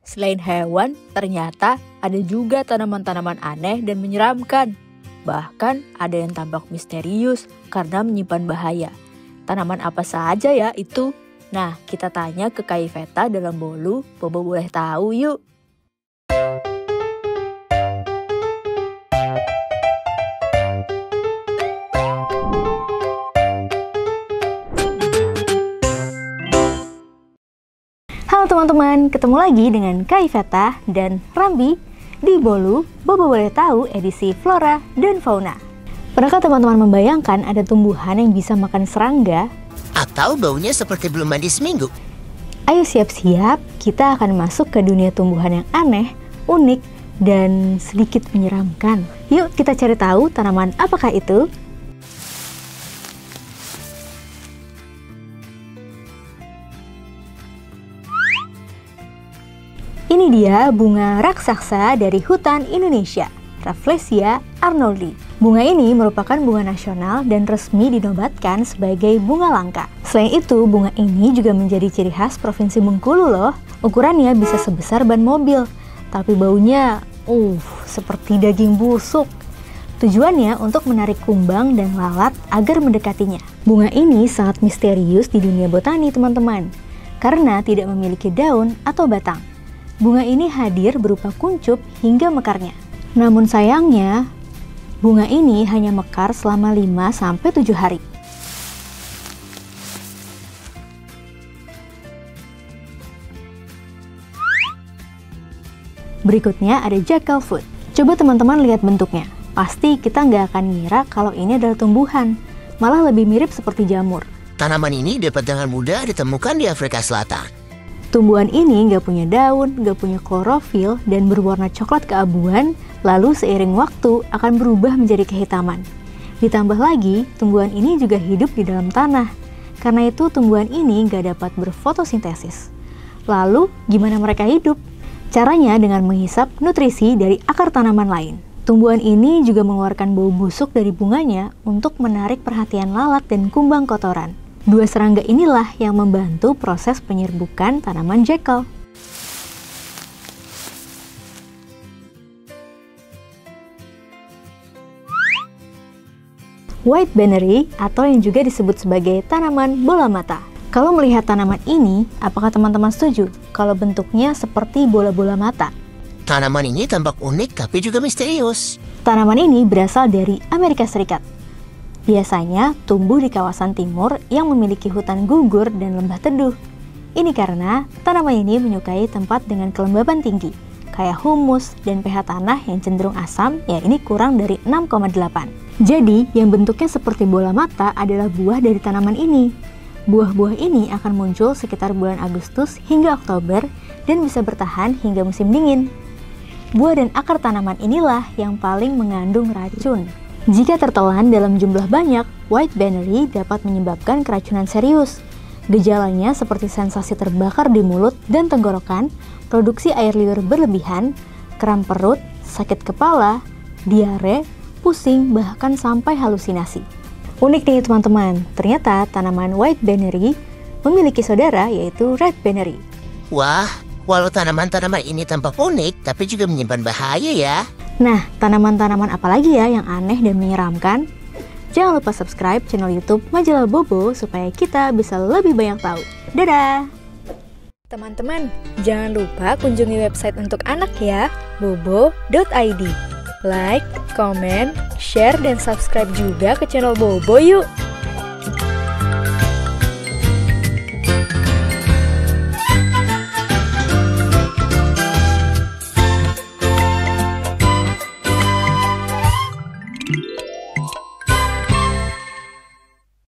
Selain hewan, ternyata ada juga tanaman-tanaman aneh dan menyeramkan. Bahkan ada yang tampak misterius karena menyimpan bahaya. Tanaman apa saja ya itu? Nah, kita tanya ke Kak Iveta dalam Bolu. Bobo boleh tahu yuk. Halo teman-teman, ketemu lagi dengan Kak Iveta dan Rambi di Bolu, Bobo boleh tahu edisi Flora dan Fauna. Pernahkah teman-teman membayangkan ada tumbuhan yang bisa makan serangga? Atau baunya seperti belum mandi seminggu? Ayo siap-siap, kita akan masuk ke dunia tumbuhan yang aneh, unik, dan sedikit menyeramkan. Yuk kita cari tahu tanaman apakah itu? Ini dia bunga raksasa dari hutan Indonesia, Rafflesia arnoldii. Bunga ini merupakan bunga nasional dan resmi dinobatkan sebagai bunga langka. Selain itu, bunga ini juga menjadi ciri khas Provinsi Bengkulu loh. Ukurannya bisa sebesar ban mobil, tapi baunya seperti daging busuk. Tujuannya untuk menarik kumbang dan lalat agar mendekatinya. Bunga ini sangat misterius di dunia botani teman-teman, karena tidak memiliki daun atau batang. Bunga ini hadir berupa kuncup hingga mekarnya. Namun sayangnya, bunga ini hanya mekar selama 5-7 hari. Berikutnya ada jackalfoot. Coba teman-teman lihat bentuknya. Pasti kita nggak akan ngira kalau ini adalah tumbuhan. Malah lebih mirip seperti jamur. Tanaman ini dapat dengan mudah ditemukan di Afrika Selatan. Tumbuhan ini nggak punya daun, nggak punya klorofil, dan berwarna coklat keabuan, lalu seiring waktu akan berubah menjadi kehitaman. Ditambah lagi, tumbuhan ini juga hidup di dalam tanah. Karena itu tumbuhan ini nggak dapat berfotosintesis. Lalu, gimana mereka hidup? Caranya dengan menghisap nutrisi dari akar tanaman lain. Tumbuhan ini juga mengeluarkan bau busuk dari bunganya untuk menarik perhatian lalat dan kumbang kotoran. Dua serangga inilah yang membantu proses penyerbukan tanaman jackal. White Bannery atau yang juga disebut sebagai tanaman bola mata. Kalau melihat tanaman ini, apakah teman-teman setuju kalau bentuknya seperti bola-bola mata? Tanaman ini tampak unik tapi juga misterius. Tanaman ini berasal dari Amerika Serikat. Biasanya tumbuh di kawasan timur yang memiliki hutan gugur dan lembah teduh. Ini karena tanaman ini menyukai tempat dengan kelembaban tinggi, kayak humus dan pH tanah yang cenderung asam, ya ini kurang dari 6,8. Jadi, yang bentuknya seperti bola mata adalah buah dari tanaman ini. Buah-buah ini akan muncul sekitar bulan Agustus hingga Oktober dan bisa bertahan hingga musim dingin. Buah dan akar tanaman inilah yang paling mengandung racun. Jika tertelan dalam jumlah banyak, White Bannery dapat menyebabkan keracunan serius. Gejalanya seperti sensasi terbakar di mulut dan tenggorokan, produksi air liur berlebihan, kram perut, sakit kepala, diare, pusing, bahkan sampai halusinasi. Unik nih teman-teman, ternyata tanaman White Bannery memiliki saudara yaitu Red Bannery. Wah, walau tanaman-tanaman ini tampak unik, tapi juga menyimpan bahaya ya. Nah, tanaman-tanaman apa lagi ya yang aneh dan menyeramkan? Jangan lupa subscribe channel YouTube Majalah Bobo supaya kita bisa lebih banyak tahu. Dadah! Teman-teman, jangan lupa kunjungi website untuk anak ya, bobo.id. Like, comment, share, dan subscribe juga ke channel Bobo yuk!